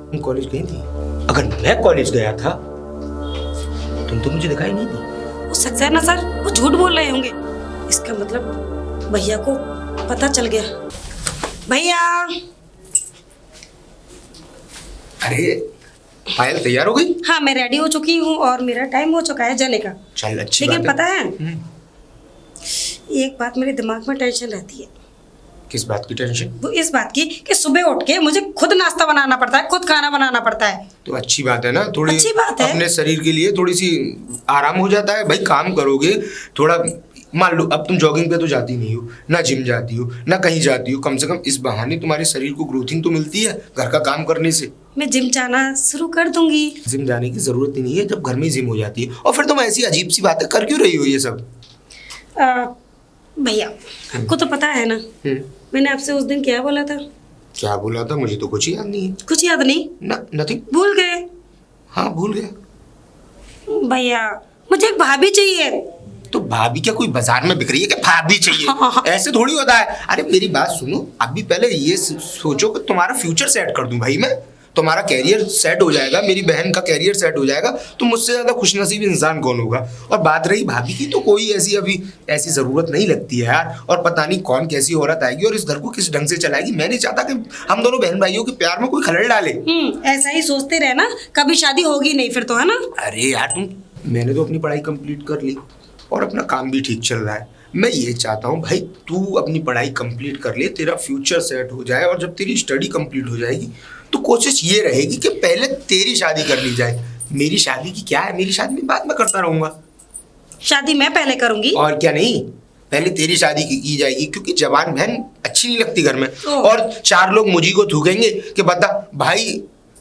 तुम कॉलेज गई थी? अगर मैं कॉलेज गया था तुम तो मुझे दिखाई नहीं दी। हो सकता है ना सर, वो झूठ बोल रहे होंगे। इसका मतलब भैया को पता चल गया। भैया! अरे पायल तैयार हो गई? हाँ, मैं रेडी हो चुकी हूँ और मेरा टाइम हो चुका है जाने का। चल अच्छी लेकिन बात पता है एक बात मेरे दिमाग में टेंशन रहती है। किस बात की टेंशन? वो इस बात की कि सुबह उठ के मुझे खुद नाश्ता बनाना पड़ता है, खुद खाना बनाना पड़ता है। तो अच्छी बात है ना, थोड़ी अच्छी बात है। अपने शरीर के लिए थोड़ी सी आराम हो जाता है। भाई काम करोगे थोड़ा, मान लो अब तुम जॉगिंग पे तो जाती नहीं हो, ना जिम जाती हो, ना कहीं जाती हो, कम से कम इस बहाने तुम्हारे शरीर को ग्रोथिंग तो मिलती है घर का काम करने से। मैं जिम जाना शुरू कर दूंगी। जिम जाने की जरूरत ही नहीं है जब घर में ही जिम हो जाती है। और फिर तुम ऐसी अजीब सी बातें कर क्यों रही हो ये सब? भैया आपको तो पता है ना, मैंने आपसे उस दिन क्या बोला था? क्या बोला था? मुझे तो कुछ याद नहीं है। कुछ याद नहीं? नथिंग। भूल गए? हाँ भूल गया। भैया मुझे एक भाभी चाहिए। तो भाभी क्या कोई बाजार में बिक रही है कि भाभी चाहिए? ऐसे थोड़ी होता है। अरे मेरी बात सुनो, अभी पहले ये सोचो कि तुम्हारा फ्यूचर सेट कर दूं भाई मैं। तुम्हारा कैरियर सेट हो जाएगा, मेरी बहन का कैरियर सेट हो जाएगा, तो मुझसे ज्यादा खुशनसीब इंसान कौन होगा? और बात रही भाभी की, तो कोई ऐसी अभी ऐसी जरूरत नहीं लगती है यार। और पता नहीं कौन कैसी औरत आएगी और इस घर को किस ढंग से चलाएगी। मैं नहीं चाहता कि हम दोनों बहन भाइयों के प्यार में कोई खलल डाले। ऐसा ही सोचते रहना, कभी शादी होगी नहीं फिर तो, है ना? अरे यार मैंने तो अपनी पढ़ाई कंप्लीट कर ली और अपना काम भी ठीक चल रहा है। मैं ये चाहता हूँ भाई तू अपनी पढ़ाई कंप्लीट कर ले, तेरा फ्यूचर सेट हो जाए, और जब तेरी स्टडी कंप्लीट हो जाएगी तो कोशिश ये रहेगी कि पहले तेरी शादी कर ली जाए। मेरी शादी की क्या है, मेरी शादी में बाद में करता रहूंगा। शादी मैं पहले करूंगी। और क्या, नहीं पहले तेरी शादी की जाएगी, क्योंकि जवान बहन अच्छी नहीं लगती घर में। और चार लोग मुझी को थूकेंगे कि बता भाई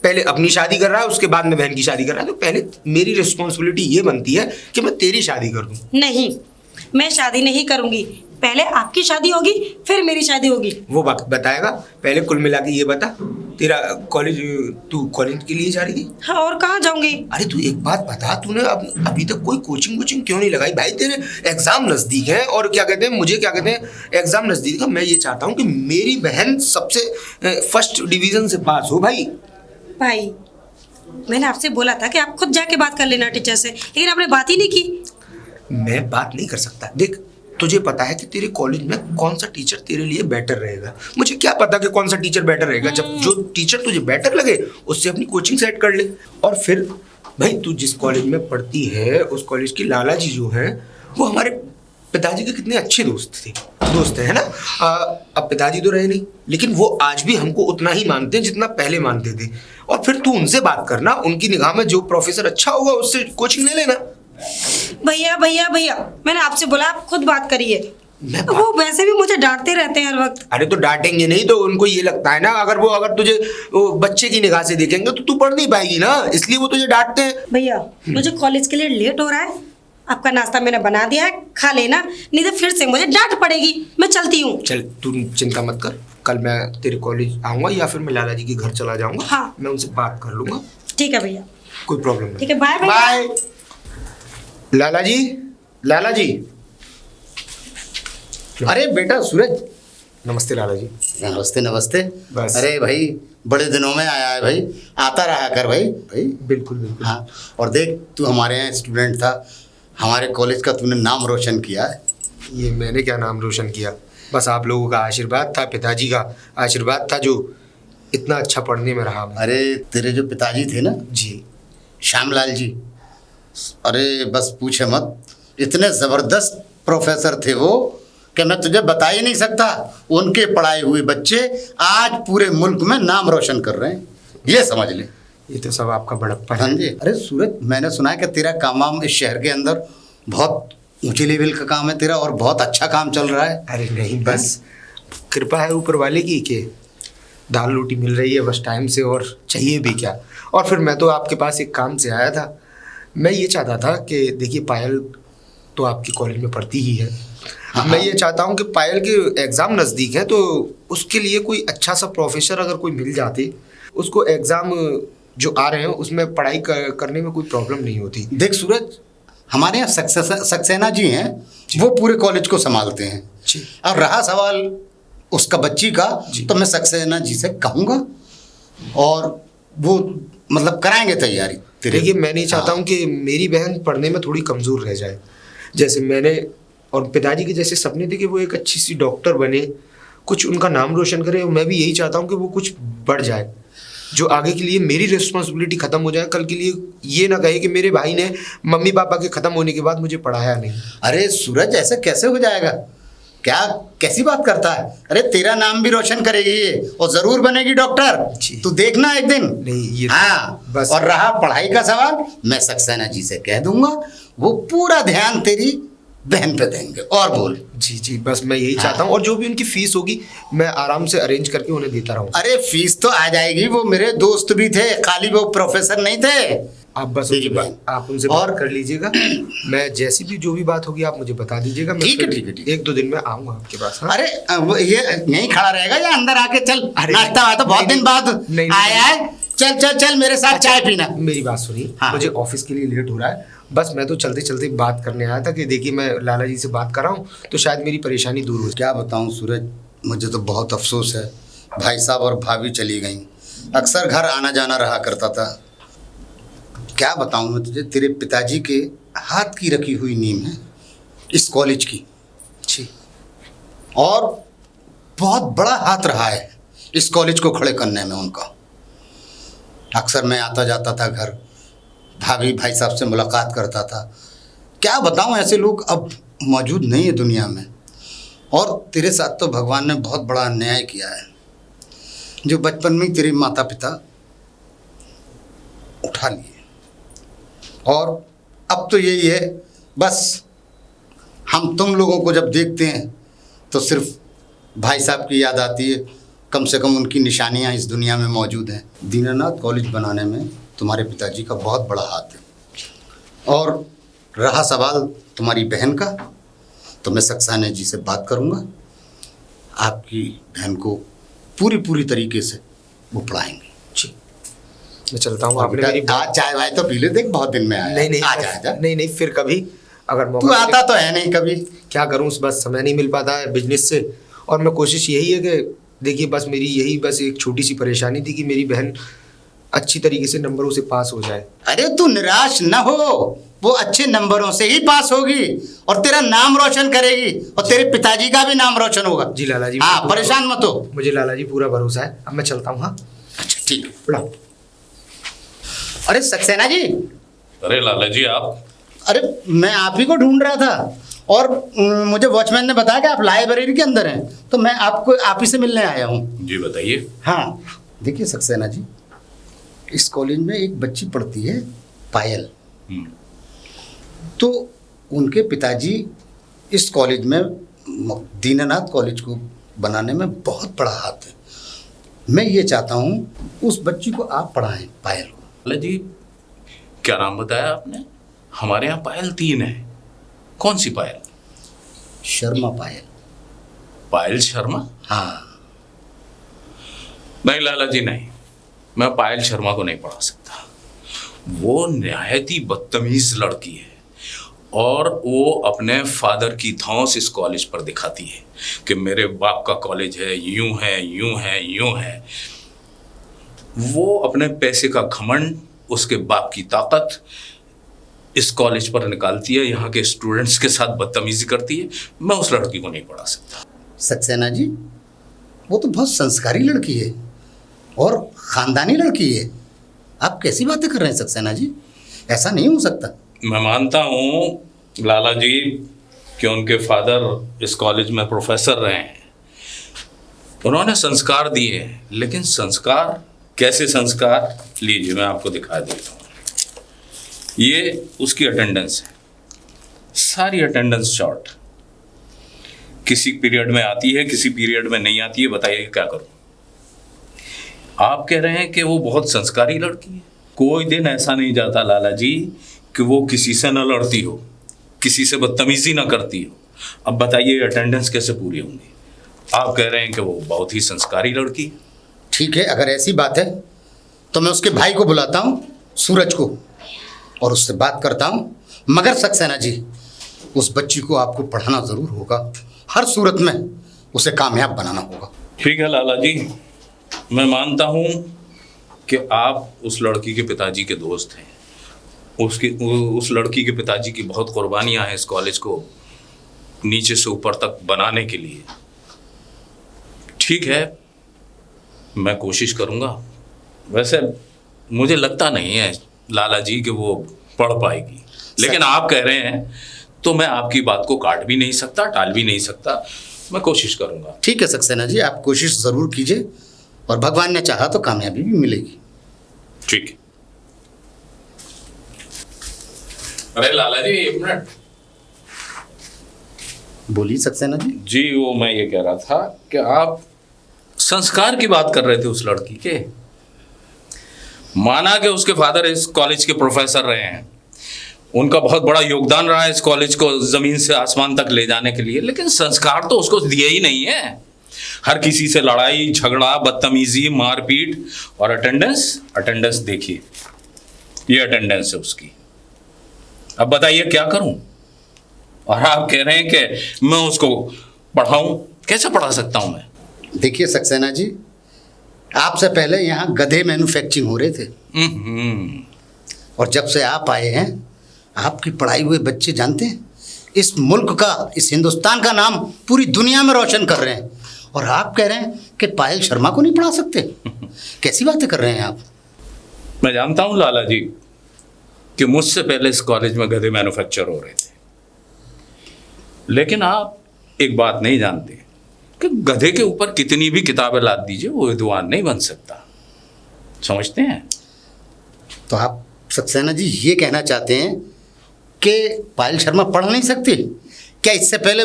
पहले अपनी शादी कर रहा है उसके बाद में बहन की शादी कर रहा है। तो पहले मेरी रिस्पॉन्सिबिलिटी ये बनती है कि मैं तेरी शादी कर दूं। नहीं, मैं शादी नहीं करूंगी। पहले आपकी शादी होगी फिर मेरी शादी होगी। वो वक्त बताएगा। पहले कुल मिला के ये बता, तेरा कॉलेज, तू कॉलेज के लिए जा रही थी? हाँ, और कहाँ जाऊंगी? अरे तू एक बात बता, तूने अभी तक कोई कोचिंग क्यों नहीं लगाई भाई? तेरे एग्जाम नजदीक है और क्या कहते हैं, मुझे क्या कहते हैं, एग्जाम नजदीक है। मैं ये चाहता हूँ कि मेरी बहन सबसे फर्स्ट डिवीजन से पास हो भाई। भाई मैंने आपसे बोला था कि आप खुद जाके बात कर लेना टीचर से, लेकिन आपने बात ही नहीं की। मैं बात नहीं कर सकता। देख तुझे पता है कि तेरे कॉलेज में कौन सा टीचर तेरे लिए बेटर रहेगा। मुझे क्या पता कि कौन सा टीचर बेटर रहेगा। जब जो टीचर तुझे बेटर लगे उससे अपनी कोचिंग सेट कर ले। और फिर भाई तू जिस कॉलेज में पढ़ती है उस कॉलेज की लाला जी जो हैं वो हमारे पिताजी के कितने अच्छे दोस्त है ना। अब पिताजी तो रहे नहीं, लेकिन वो आज भी हमको उतना ही मानते हैं जितना पहले मानते थे। और फिर तू उनसे बात करना, उनकी निगाह में जो प्रोफेसर अच्छा होगा उससे कोचिंग ले लेना। भैया भैया भैया मैंने आपसे बोला आप खुद बात करिए। वो वैसे भी मुझे डांटते रहते हैं हर वक्त। अरे तो डांटेंगे नहीं तो उनको ये लगता है ना, अगर तुझे बच्चे की निगाह से देखेंगे तो तू पढ़ नहीं पाएगी ना, इसलिए वो तुझे डांटते हैं। भैया मुझे कॉलेज के लिए लेट हो रहा है, आपका नाश्ता मैंने बना दिया है, खा लेना, नहीं तो फिर से मुझे डांट पड़ेगी। मैं चलती हूँ। चल तू चिंता मत कर, कल मैं तेरे कॉलेज आऊंगा या फिर मैं लाला जी के घर चला जाऊंगा। हाँ। मैं उनसे बात कर लूंगा। ठीक है भैया, कोई प्रॉब्लम नहीं। ठीक है, बाय बाय। लाला जी। अरे बेटा सूरज। नमस्ते लाला जी। नमस्ते। बस। अरे भाई बड़े दिनों में आया है भाई, आता रहा कर भाई। बिल्कुल। हाँ, और देख तू हमारे यहाँ स्टूडेंट था, हमारे कॉलेज का तूने नाम रोशन किया है। ये मैंने क्या नाम रोशन किया, बस आप लोगों का आशीर्वाद था, पिताजी का आशीर्वाद था जो इतना अच्छा पढ़ने में रहा। अरे तेरे जो पिताजी थे ना जी, श्यामलाल जी, अरे बस पूछे मत, इतने ज़बरदस्त प्रोफेसर थे वो कि मैं तुझे बता ही नहीं सकता। उनके पढ़ाए हुए बच्चे आज पूरे मुल्क में नाम रोशन कर रहे हैं, ये समझ ले। ये तो सब आपका बड़प्पन हाँ है। जी। अरे सूरज, मैंने सुना है कि तेरा काम इस शहर के अंदर बहुत ऊंचे लेवल का काम है तेरा और बहुत अच्छा काम चल रहा है। अरे नहीं, बस कृपा है ऊपर वाले की कि दाल रोटी मिल रही है बस टाइम से, और चाहिए भी क्या। और फिर मैं तो आपके पास एक काम से आया था। मैं ये चाहता था कि देखिए पायल तो आपकी कॉलेज में पढ़ती ही है। मैं ये चाहता हूँ कि पायल के एग्ज़ाम नज़दीक है तो उसके लिए कोई अच्छा सा प्रोफेसर अगर कोई मिल जाते, उसको एग्ज़ाम जो आ रहे हैं उसमें पढ़ाई करने में कोई प्रॉब्लम नहीं होती। देख सूरज, हमारे यहाँ सक्सेना जी हैं, वो पूरे कॉलेज को संभालते हैं। और रहा सवाल उसका बच्ची का, तो मैं सक्सेना जी से कहूँगा और वो मतलब कराएंगे तैयारी तेरे। देखिए मैं नहीं चाहता हाँ। हूँ कि मेरी बहन पढ़ने में थोड़ी कमज़ोर रह जाए। जैसे मैंने और पिताजी के जैसे सपने थे कि वो एक अच्छी सी डॉक्टर बने, कुछ उनका नाम रोशन करे, और मैं भी यही चाहता हूँ कि वो कुछ बढ़ जाए, जो आगे के लिए मेरी रिस्पॉन्सिबिलिटी ख़त्म हो जाए। कल के लिए ये ना कहे कि मेरे भाई ने मम्मी पापा के ख़त्म होने के बाद मुझे पढ़ाया नहीं। अरे सूरज, ऐसे कैसे हो जाएगा? क्या कैसी बात करता है? अरे तेरा नाम भी रोशन करेगी ये, और जरूर बनेगी डॉक्टर। जी। तू देखना एक दिन। नहीं, ये हाँ बस। और रहा पढ़ाई का सवाल, मैं सक्सेना जी से कह दूंगा, वो पूरा ध्यान तेरी बहन पे देंगे। और बोल। जी जी, बस मैं यही चाहता हूँ, और जो भी उनकी फीस होगी मैं आराम से अरेंज करके उन्हें देता रहूँ। अरे फीस तो आ जाएगी, वो मेरे दोस्त भी थे, खाली वो प्रोफेसर नहीं थे। आप बस ठीक उनसे है। आप उनसे और- बात कर लीजिएगा। मैं जैसी भी जो भी बात होगी आप मुझे बता दीजिएगा। मैं ठीक है, फिर ठीक है, ठीक है। 1-2 दिन में आऊँगा आपके पास। हाँ? अरे वो ये यहीं खड़ा रहेगा या अंदर आके चल? अरे नाश्ता वास्ता बहुत नहीं, दिन बाद नहीं, आया है। चल चल चल मेरे साथ चाय पीना। मेरी बात सुनिए। हाँ। मुझे ऑफिस के लिए लेट हो रहा है, बस मैं तो चलते चलते बात करने आया था कि देखिए मैं लाला जी से बात कर रहा हूँ तो शायद मेरी परेशानी दूर हो जाए। क्या बताऊं सूरज, मुझे तो बहुत अफसोस है। भाई साहब और भाभी चली गई, अक्सर घर आना जाना रहा करता था। क्या बताऊं मैं तुझे, तेरे पिताजी के हाथ की रखी हुई नींव है इस कॉलेज की, जी और बहुत बड़ा हाथ रहा है इस कॉलेज को खड़े करने में उनका। अक्सर मैं आता जाता था घर, भाभी भाई साहब से मुलाकात करता था। क्या बताऊं, ऐसे लोग अब मौजूद नहीं है दुनिया में। और तेरे साथ तो भगवान ने बहुत बड़ा अन्याय किया है, जो बचपन में ही तेरे माता पिता उठा लिए। और अब तो यही है, बस हम तुम लोगों को जब देखते हैं तो सिर्फ भाई साहब की याद आती है। कम से कम उनकी निशानियां इस दुनिया में मौजूद हैं। दीनानाथ कॉलेज बनाने में तुम्हारे पिताजी का बहुत बड़ा हाथ है। और रहा सवाल तुम्हारी बहन का, तो मैं सक्सेना जी से बात करूंगा, आपकी बहन को पूरी तरीके से वो पढ़ाएंगे। जी, मैं चलता हूँ। और आपने बेटा, मेरी आज चाय वाय तो पी ले, देख बहुत दिन में आया। नहीं नहीं आजा आजा। नहीं, फिर कभी अगर तू मौका आता तो है नहीं कभी। क्या करूँ, बस समय नहीं मिल पाता है बिजनेस से। और मैं कोशिश यही है कि देखिए बस मेरी यही बस एक छोटी सी परेशानी थी कि मेरी बहन अच्छी तरीके से नंबरों से पास हो जाए। अरे तू निराश न हो, वो अच्छे नंबरों से ही पास होगी और तेरा नाम रोशन करेगी, और तेरे पिताजी का भी नाम रोशन होगा। जी लाला जी, हाँ, परेशान मत हो। मुझे लाला जी पूरा भरोसा है। अब मैं चलता हूँ। हाँ अच्छा ठीक है। पढ़ाओ। अरे सक्सेना जी, अरे लाला जी आप, अरे मैं आप ही को ढूंढ रहा था, और मुझे वॉचमैन ने बताया कि आप लाइब्रेरी के अंदर हैं, तो मैं आपको आप ही से मिलने आया हूँ। जी बताइए। हाँ देखिए सक्सेना जी, इस कॉलेज में एक बच्ची पढ़ती है पायल। तो उनके पिताजी इस कॉलेज में, दीनानाथ कॉलेज को बनाने में बहुत बड़ा हाथ है। मैं ये चाहता हूँ उस बच्ची को आप पढ़ाएं, पायल को। लाला जी क्या नाम बताया आपने? हमारे यहाँ पायल 3 है। कौन सी पायल? शर्मा पायल। पायल शर्मा? हाँ। नहीं लाला जी नहीं, मैं पायल शर्मा को नहीं पढ़ा सकता। वो निहायत ही बदतमीज लड़की है, और वो अपने फादर की धौंस इस कॉलेज पर दिखाती है कि मेरे बाप का कॉलेज है, यूं है यूं है यूं है। वो अपने पैसे का घमंड, उसके बाप की ताकत इस कॉलेज पर निकालती है, यहाँ के स्टूडेंट्स के साथ बदतमीजी करती है। मैं उस लड़की को नहीं पढ़ा सकता। सक्सेना जी, वो तो बहुत संस्कारी लड़की है और खानदानी लड़की है। आप कैसी बातें कर रहे हैं सक्सेना जी? ऐसा नहीं हो सकता। मैं मानता हूँ लाला जी कि उनके फादर इस कॉलेज में प्रोफेसर रहे हैं, उन्होंने संस्कार दिए हैं, लेकिन संस्कार कैसे संस्कार, लीजिए मैं आपको दिखा देता हूँ। ये उसकी अटेंडेंस है, सारी अटेंडेंस शॉर्ट, किसी पीरियड में आती है किसी पीरियड में नहीं आती है। बताइए क्या करूँ? आप कह रहे हैं कि वो बहुत संस्कारी लड़की है। कोई दिन ऐसा नहीं जाता लाला जी कि वो किसी से न लड़ती हो, किसी से बदतमीजी ना करती हो। अब बताइए अटेंडेंस कैसे पूरी होंगी? आप कह रहे हैं कि वो बहुत ही संस्कारी लड़की है। ठीक है, अगर ऐसी बात है तो मैं उसके भाई को बुलाता हूँ, सूरज को, और उससे बात करता हूँ। मगर सक्सेना जी, उस बच्ची को आपको पढ़ाना ज़रूर होगा, हर सूरत में उसे कामयाब बनाना होगा। ठीक है लाला जी, मैं मानता हूँ कि आप उस लड़की के पिताजी के दोस्त हैं, उस लड़की के पिताजी की बहुत कुर्बानियां हैं इस कॉलेज को नीचे से ऊपर तक बनाने के लिए। ठीक है, मैं कोशिश करूंगा। वैसे मुझे लगता नहीं है लाला जी कि वो पढ़ पाएगी, लेकिन आप कह रहे हैं तो मैं आपकी बात को काट भी नहीं सकता, टाल भी नहीं सकता। मैं कोशिश करूंगा। ठीक है सक्सेना जी, आप कोशिश ज़रूर कीजिए और भगवान ने चाहा तो कामयाबी भी मिलेगी। ठीक है। अरे लाला जी, एक मिनट। बोलिए सक्सेना जी। जी, वो मैं ये कह रहा था कि आप संस्कार की बात कर रहे थे उस लड़की के। माना कि उसके फादर इस कॉलेज के प्रोफेसर रहे हैं, उनका बहुत बड़ा योगदान रहा है इस कॉलेज को जमीन से आसमान तक ले जाने के लिए, लेकिन संस्कार तो उसको दिए ही नहीं है। हर किसी से लड़ाई झगड़ा, बदतमीजी, मारपीट और अटेंडेंस देखिए, ये अटेंडेंस है उसकी। अब बताइए क्या करूं? और आप कह रहे हैं कि मैं उसको पढ़ाऊं? कैसे पढ़ा सकता हूं मैं? देखिए सक्सेना जी, आपसे पहले यहाँ गधे मैन्युफैक्चरिंग हो रहे थे और जब से आप आए हैं आपकी पढ़ाई हुए बच्चे जानते हैं इस मुल्क का, इस हिंदुस्तान का नाम पूरी दुनिया में रोशन कर रहे हैं, और आप कह रहे हैं कि पायल शर्मा को नहीं पढ़ा सकते? कैसी बातें कर रहे हैं आप? मैं जानता हूं लाला जी कि मुझसे पहले इस कॉलेज में गधे मैन्युफैक्चर हो रहे थे, लेकिन आप एक बात नहीं जानते कि गधे के ऊपर कितनी भी किताबें लाद दीजिए वो विद्वान नहीं बन सकता। समझते हैं? तो आप सक्सेना जी ये कहना चाहते हैं कि पायल शर्मा पढ़ नहीं सकती? क्या इससे पहले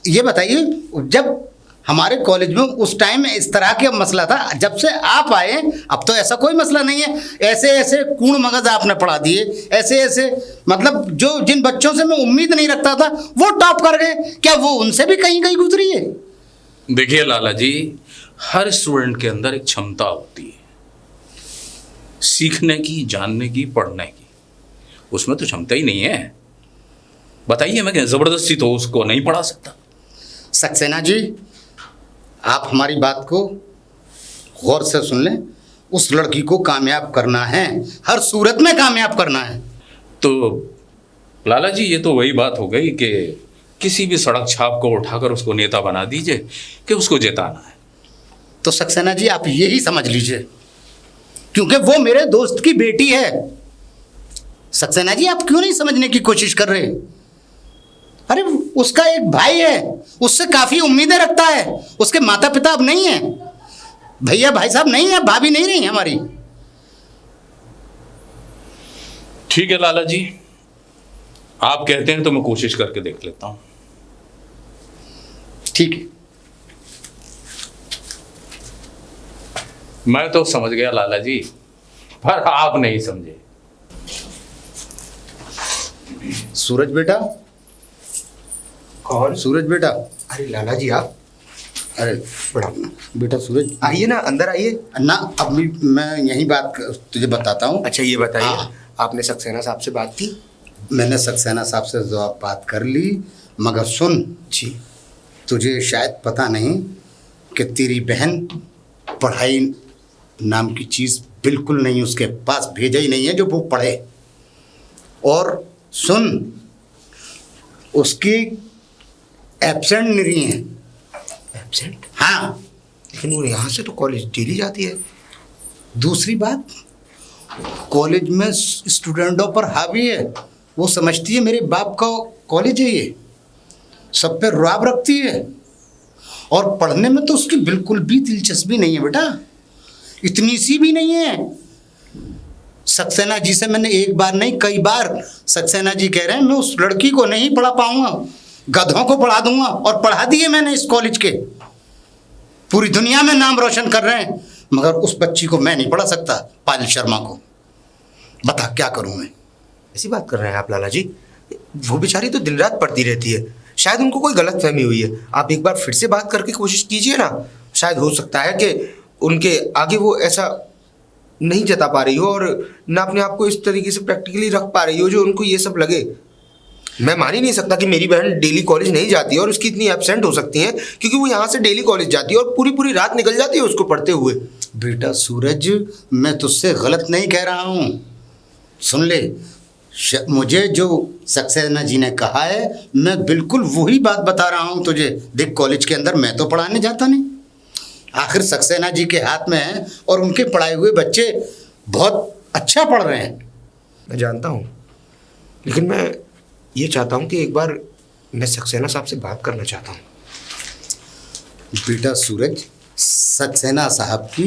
ये बताइए, जब हमारे कॉलेज में उस टाइम इस तरह का मसला था, जब से आप आए अब तो ऐसा कोई मसला नहीं है। ऐसे ऐसे कूण मगज आपने पढ़ा दिए, ऐसे ऐसे मतलब जो जिन बच्चों से मैं उम्मीद नहीं रखता था वो टॉप कर गए। क्या वो उनसे भी कहीं कहीं गुजरी है? देखिए लाला जी, हर स्टूडेंट के अंदर एक क्षमता होती है सीखने की, जानने की, पढ़ने की। उसमें तो क्षमता ही नहीं है। बताइए, मैं क्या जबरदस्ती तो उसको नहीं पढ़ा सकता? सक्सेना जी, आप हमारी बात को गौर से सुन लें। उस लड़की को कामयाब करना है, हर सूरत में कामयाब करना है। तो लाला जी, ये तो वही बात हो गई कि किसी भी सड़क छाप को उठाकर उसको नेता बना दीजिए कि उसको जिताना है। तो सक्सेना जी आप यही समझ लीजिए, क्योंकि वो मेरे दोस्त की बेटी है। सक्सेना जी आप क्यों नहीं समझने की कोशिश कर रहे? अरे उसका एक भाई है, उससे काफी उम्मीदें रखता है। उसके माता पिता अब नहीं है, भैया भाई साहब नहीं है, भाभी नहीं रही हमारी। ठीक है लाला जी, आप कहते हैं तो मैं कोशिश करके देख लेता हूं। ठीक है। मैं तो समझ गया लाला जी, पर आप नहीं समझे। सूरज बेटा। कौन? सूरज बेटा। अरे लाला जी आप, अरे बड़ा बेटा सूरज, आइए ना, अंदर आइए ना अभी मैं यही बात तुझे बताता हूँ। अच्छा ये बताइए, हाँ। आपने सक्सेना साहब से बात की? मैंने सक्सेना साहब से जवाब बात कर ली, मगर सुन जी, तुझे शायद पता नहीं कि तेरी बहन पढ़ाई नाम की चीज़ बिल्कुल नहीं उसके पास भेजा ही नहीं है जो वो पढ़े। और सुन, उसकी एब्सेंट नहीं रही है। एब्सेंट? हाँ। लेकिन वो यहाँ से तो कॉलेज डेली जाती है। दूसरी बात, कॉलेज में स्टूडेंटों पर हावी है। वो समझती है मेरे बाप का कॉलेज है, ये सब पे रुआब रखती है। और पढ़ने में तो उसकी बिल्कुल भी दिलचस्पी नहीं है बेटा, इतनी सी भी नहीं है। सक्सेना जी से मैंने एक बार नहीं कई बार, सक्सेना जी कह रहे हैं मैं उस लड़की को नहीं पढ़ा पाऊंगा, गधों को पढ़ा दूंगा। और पढ़ा दिए मैंने इस कॉलेज के, पूरी दुनिया में नाम रोशन कर रहे हैं, मगर उस बच्ची को मैं नहीं पढ़ा सकता, पायल शर्मा को। बता क्या करूं मैं? ऐसी बात कर रहे हैं आप लाला जी? वो बेचारी तो दिन रात पढ़ती रहती है, शायद उनको कोई गलत फहमी हुई है। आप एक बार फिर से बात करके कोशिश कीजिए ना, शायद हो सकता है कि उनके आगे वो ऐसा नहीं जता पा रही हो और ना अपने आप को इस तरीके से प्रैक्टिकली रख पा रही हो जो उनको ये सब लगे। मैं मान ही नहीं सकता कि मेरी बहन डेली कॉलेज नहीं जाती है और उसकी इतनी एब्सेंट हो सकती है, क्योंकि वो यहाँ से डेली कॉलेज जाती है और पूरी पूरी रात निकल जाती है उसको पढ़ते हुए। बेटा सूरज, मैं तुझसे गलत नहीं कह रहा हूँ। सुन ले, मुझे जो सक्सेना जी ने कहा है, मैं बिल्कुल वही बात बता रहा हूँ तुझे। देख, कॉलेज के अंदर मैं तो पढ़ाने जाता नहीं, आखिर सक्सेना जी के हाथ में है और उनके पढ़ाए हुए बच्चे बहुत अच्छा पढ़ रहे हैं। मैं जानता हूँ, लेकिन मैं ये चाहता हूँ कि एक बार मैं सक्सेना साहब से बात करना चाहता हूँ। बेटा सूरज, सक्सेना साहब की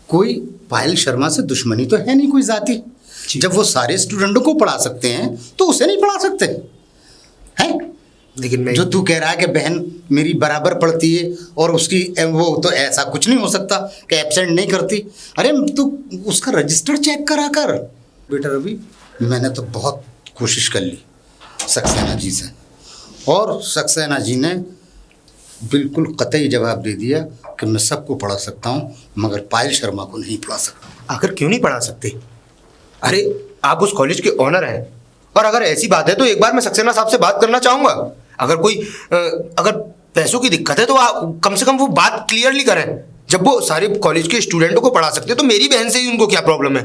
कोई पायल शर्मा से दुश्मनी तो है नहीं कोई जाती। जब वो सारे स्टूडेंटों को पढ़ा सकते हैं तो उसे नहीं पढ़ा सकते हैं? लेकिन मैं जो तू कह रहा है कि बहन मेरी बराबर पढ़ती है और उसकी वो, तो ऐसा कुछ नहीं हो सकता कि एब्सेंट नहीं करती। अरे तू उसका रजिस्टर चेक करा कर। बेटा रवि, मैंने तो बहुत कोशिश कर ली सक्सेना जी से, और सक्सेना जी ने बिल्कुल कतई जवाब दे दिया कि मैं सबको पढ़ा सकता हूँ, मगर पायल शर्मा को नहीं पढ़ा सकता। आखिर क्यों नहीं पढ़ा सकते? अरे आप उस कॉलेज के ऑनर हैं, और अगर ऐसी बात है तो एक बार मैं सक्सेना साहब से बात करना चाहूँगा। अगर पैसों की दिक्कत है तो आप कम से कम वो बात क्लियरली करें। जब वो सारे कॉलेज के स्टूडेंटों को पढ़ा सकते हैं तो मेरी बहन से ही उनको क्या प्रॉब्लम है?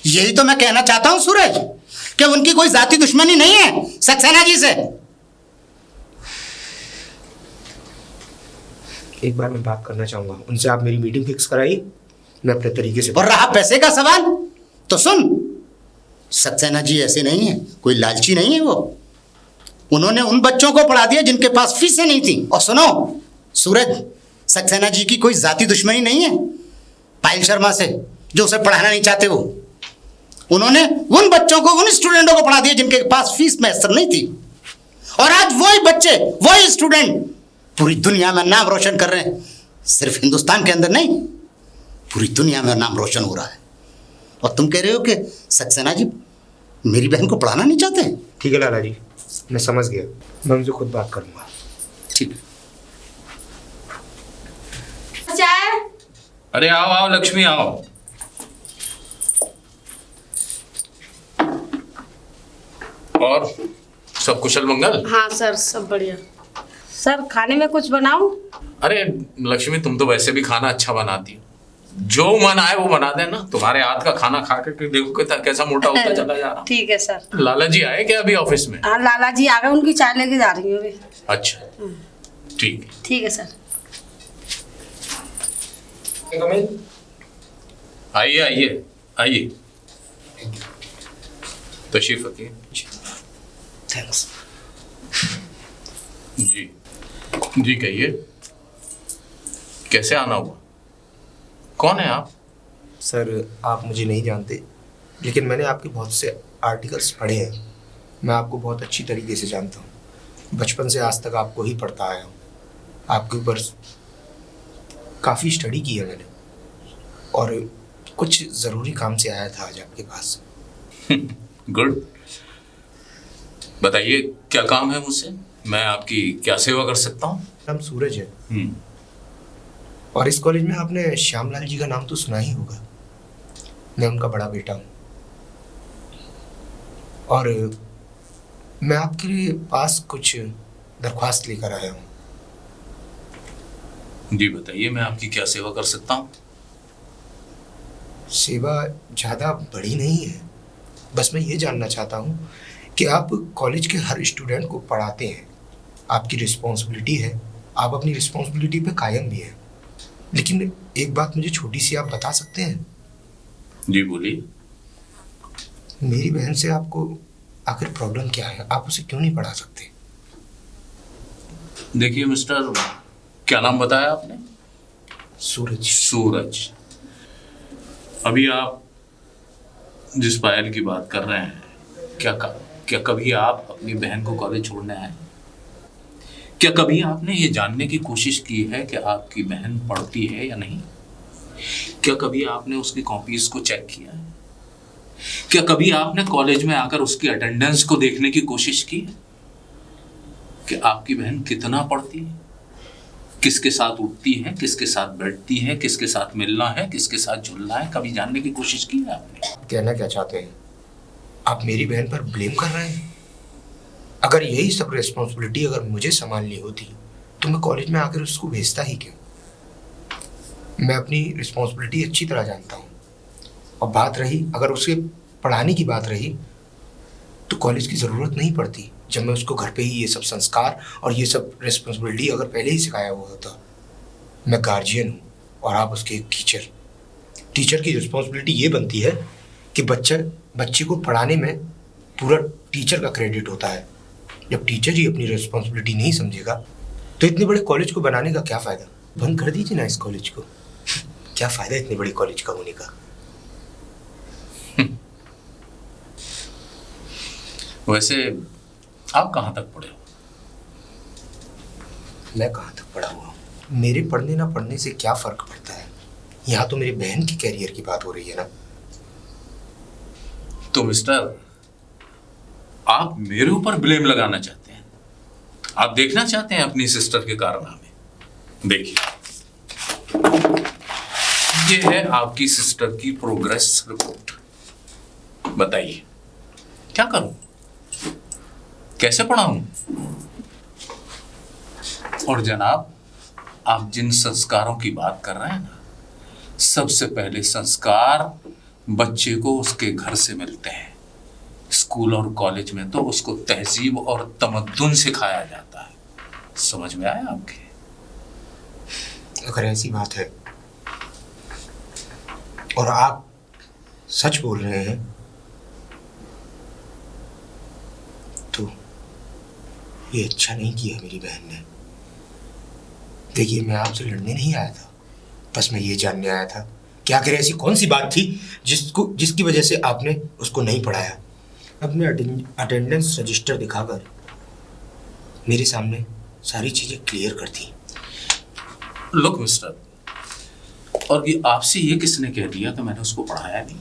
यही तो मैं कहना चाहता हूँ सूरज, कि उनकी कोई जाति दुश्मनी नहीं है सक्सेना जी से। एक बार मैं बात करना चाहूँगा उनसे, आप मेरी मीटिंग फिक्स कराइए, मैं अपने तरीके से। और रहा पैसे का सवाल, तो सुन, सक्सेना जी ऐसे नहीं है, कोई लालची नहीं है वो। उन्होंने उन बच्चों को पढ़ा दिया जिनके पास फीसें नहीं थी। और सुनो सूरज, सक्सेना जी की कोई जाति दुश्मनी नहीं है पायल शर्मा से जो उसे पढ़ाना नहीं चाहते। वो उन्होंने उन बच्चों को, उन स्टूडेंटों को पढ़ा दिया जिनके पास फीस मैसर नहीं थी, और आज वही बच्चे, वही स्टूडेंट पूरी दुनिया में नाम रोशन कर रहे हैं। सिर्फ हिंदुस्तान के अंदर नहीं, पूरी दुनिया में नाम रोशन हो रहा है। और तुम कह रहे हो कि सक्सेना जी मेरी बहन को पढ़ाना नहीं चाहते? ठीक है लाला जी, मैं समझ गया, मैं उनसे खुद बात करूंगा। ठीक। चाय। अरे आओ आओ लक्ष्मी आओ। और सब कुशल मंगल? हाँ सर, सब बढ़िया। सर खाने में कुछ बनाऊं? अरे लक्ष्मी, तुम तो वैसे भी खाना अच्छा बनाती हो, जो मन आए वो बना देना। तुम्हारे हाथ का खाना खा के देखो कैसा मोटा होता चला जा रहा। ठीक है सर। लाला जी आए क्या अभी ऑफिस में? हाँ लाला जी आ गए, उनकी चाय लेके जा रही हूँ अभी। अच्छा ठीक है। ठीक है सर। आइए आइए आइए, तशरीफ रखिए। थैंक्स। जी जी, कहिए कैसे आना हुआ? कौन है आप? सर आप मुझे नहीं जानते, लेकिन मैंने आपके बहुत से आर्टिकल्स पढ़े हैं। मैं आपको बहुत अच्छी तरीके से जानता हूँ, बचपन से आज तक आपको ही पढ़ता आया हूँ। आपके ऊपर काफ़ी स्टडी की है मैंने, और कुछ ज़रूरी काम से आया था आज आपके पास। गुड, बताइए क्या काम है मुझसे, मैं आपकी क्या सेवा कर सकता हूँ? नाम सूरज है, और इस कॉलेज में आपने श्यामलाल जी का नाम तो सुना ही होगा। मैं उनका बड़ा बेटा हूँ, और मैं आपके पास कुछ दरख्वास्त लेकर आया हूँ। जी बताइए, मैं आपकी क्या सेवा कर सकता हूँ? सेवा ज़्यादा बड़ी नहीं है, बस मैं ये जानना चाहता हूँ कि आप कॉलेज के हर स्टूडेंट को पढ़ाते हैं, आपकी रिस्पॉन्सिबिलिटी है, आप अपनी रिस्पॉन्सिबिलिटी पे कायम भी हैं, लेकिन एक बात मुझे छोटी सी आप बता सकते हैं? जी बोलिए। मेरी बहन से आपको आखिर प्रॉब्लम क्या है? आप उसे क्यों नहीं पढ़ा सकते? देखिए मिस्टर, क्या नाम बताया आपने? सूरज। सूरज। अभी आप जिस पायल की बात कर रहे हैं, क्या कभी आप अपनी बहन को कॉलेज छोड़ने आए? क्या कभी आपने ये जानने की कोशिश की है कि आपकी बहन पढ़ती है या नहीं? क्या कभी आपने उसकी कॉपीज को चेक किया है? क्या कभी आपने कॉलेज में आकर उसकी अटेंडेंस को देखने की कोशिश की है कि आपकी बहन कितना पढ़ती है, किसके साथ उठती है, किसके साथ बैठती है, किसके साथ मिलना है, किसके साथ जुलना है? कभी जानने की कोशिश की है आपने? कहना क्या चाहते हैं? आप मेरी बहन पर ब्लेम कर रहे हैं? अगर यही सब रिस्पॉन्सिबिलिटी अगर मुझे संभालनी होती तो मैं कॉलेज में आकर उसको भेजता ही क्यों? मैं अपनी रिस्पॉन्सिबिलिटी अच्छी तरह जानता हूँ। और बात रही, अगर उसके पढ़ाने की बात रही, तो कॉलेज की ज़रूरत नहीं पड़ती जब मैं उसको घर पे ही ये सब संस्कार और ये सब रिस्पॉन्सिबिलिटी अगर पहले ही सिखाया हुआ होता। मैं गार्जियन हूँ और आप उसके एक टीचर। टीचर की रिस्पॉन्सिबिलिटी ये बनती है कि बच्चे को पढ़ाने में पूरा टीचर का क्रेडिट होता है। जब टीचर ही अपनी रिस्पॉन्सिबिलिटी नहीं समझेगा तो इतने बड़े कॉलेज को बनाने का क्या फ़ायदा। बंद कर दीजिए ना इस कॉलेज को। क्या फ़ायदा इतने बड़े कॉलेज का होने का। वैसे आप कहाँ तक पढ़े हो? मैं कहाँ तक पढ़ा हुआ हूँ? मेरे पढ़ने ना पढ़ने से क्या फ़र्क पड़ता है। यहाँ तो मेरी बहन की कैरियर की बात हो रही है ना। तो मिस्टर, आप मेरे ऊपर ब्लेम लगाना चाहते हैं? आप देखना चाहते हैं अपनी सिस्टर के कारनामे? देखिए, ये है आपकी सिस्टर की प्रोग्रेस रिपोर्ट। बताइए क्या करूं, कैसे पढ़ाऊं? और जनाब, आप जिन संस्कारों की बात कर रहे हैं ना, सबसे पहले संस्कार बच्चे को उसके घर से मिलते हैं। स्कूल और कॉलेज में तो उसको तहजीब और तमद्दुन सिखाया जाता है। समझ में आया आपके? अगर ऐसी बात है और आप सच बोल रहे हैं तो ये अच्छा नहीं किया मेरी बहन ने। देखिए, मैं आपसे लड़ने नहीं आया था, बस मैं ये जानने आया था कि आखिर ऐसी कौन सी बात थी जिसकी वजह से आपने उसको नहीं पढ़ाया। अपने अटेंडेंस रजिस्टर दिखाकर मेरे सामने सारी चीज़ें क्लियर कर दी। लुक मिस्टर, और ये आपसे ये किसने कह दिया कि मैंने उसको पढ़ाया नहीं?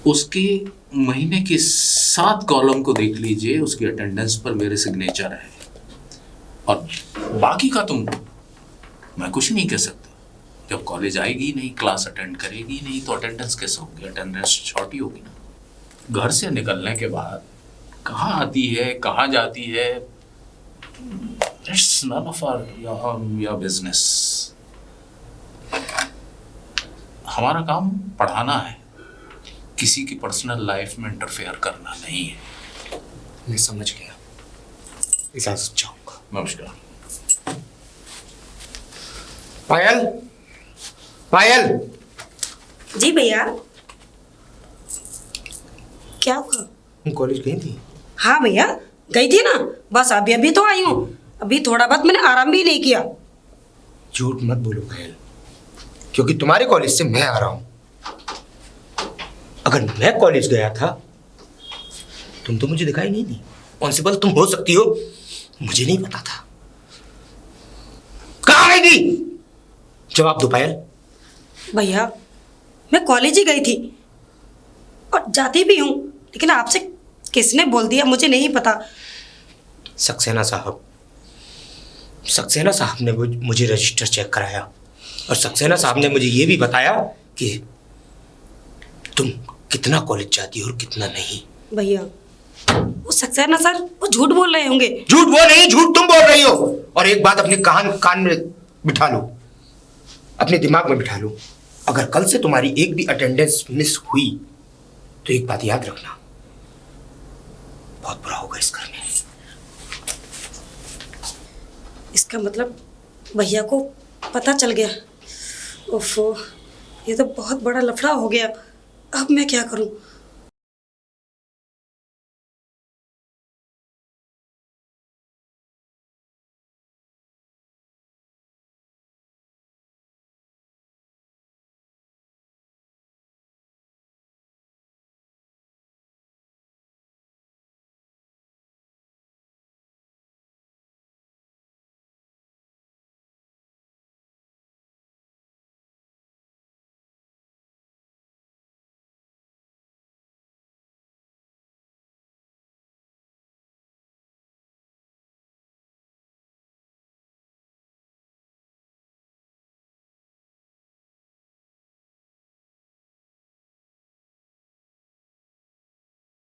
उसके महीने के 7 कॉलम को देख लीजिए, उसकी अटेंडेंस पर मेरे सिग्नेचर है। और बाकी का तुम मैं कुछ नहीं कह सकता। जब कॉलेज आएगी नहीं, क्लास अटेंड करेगी नहीं, तो अटेंडेंस कैसे होगी? अटेंडेंस शॉर्ट ही होगी ना। घर से निकलने के बाद कहाँ आती है, कहाँ जाती है, it's none of our business. हमारा काम पढ़ाना है, किसी की पर्सनल लाइफ में इंटरफेयर करना नहीं है। मैं समझ गया, इजाजत चाहूंगा। नमस्कार। पायल, पायल। जी भैया, क्या हुआ? तुम कॉलेज गई थी? हाँ भैया, गई थी ना, बस अभी अभी तो आई हूँ। अभी थोड़ा बहुत मैंने आराम भी नहीं किया। झूठ मत बोलो पायल, क्योंकि तुम्हारे कॉलेज से मैं आ रहा हूं। अगर मैं कॉलेज गया था तुम तो मुझे दिखाई नहीं दी। प्रिंसिपल तुम हो सकती हो, मुझे नहीं पता था। कहाँ गई थी? जवाब दो पायल। भैया, मैं कॉलेज ही गई थी और जाती भी हूँ, लेकिन आपसे किसने बोल दिया मुझे नहीं पता। सक्सेना साहब ने मुझे रजिस्टर चेक कराया और सक्सेना साहब ने मुझे ये भी बताया कि तुम कितना कॉलेज जाती हो और कितना नहीं। भैया, वो सक्सेना सर वो झूठ बोल रहे होंगे। झूठ वो नहीं, झूठ तुम बोल रही हो। और एक बात अपने कान में बिठा लो, अपने दिमाग में बिठा लो। अगर कल से तुम्हारी एक भी अटेंडेंस मिस हुई तो एक बात याद रखना, बहुत बुरा होगा इस घर में। इसका मतलब भैया को पता चल गया। ओफो, ये तो बहुत बड़ा लफड़ा हो गया। अब मैं क्या करूं?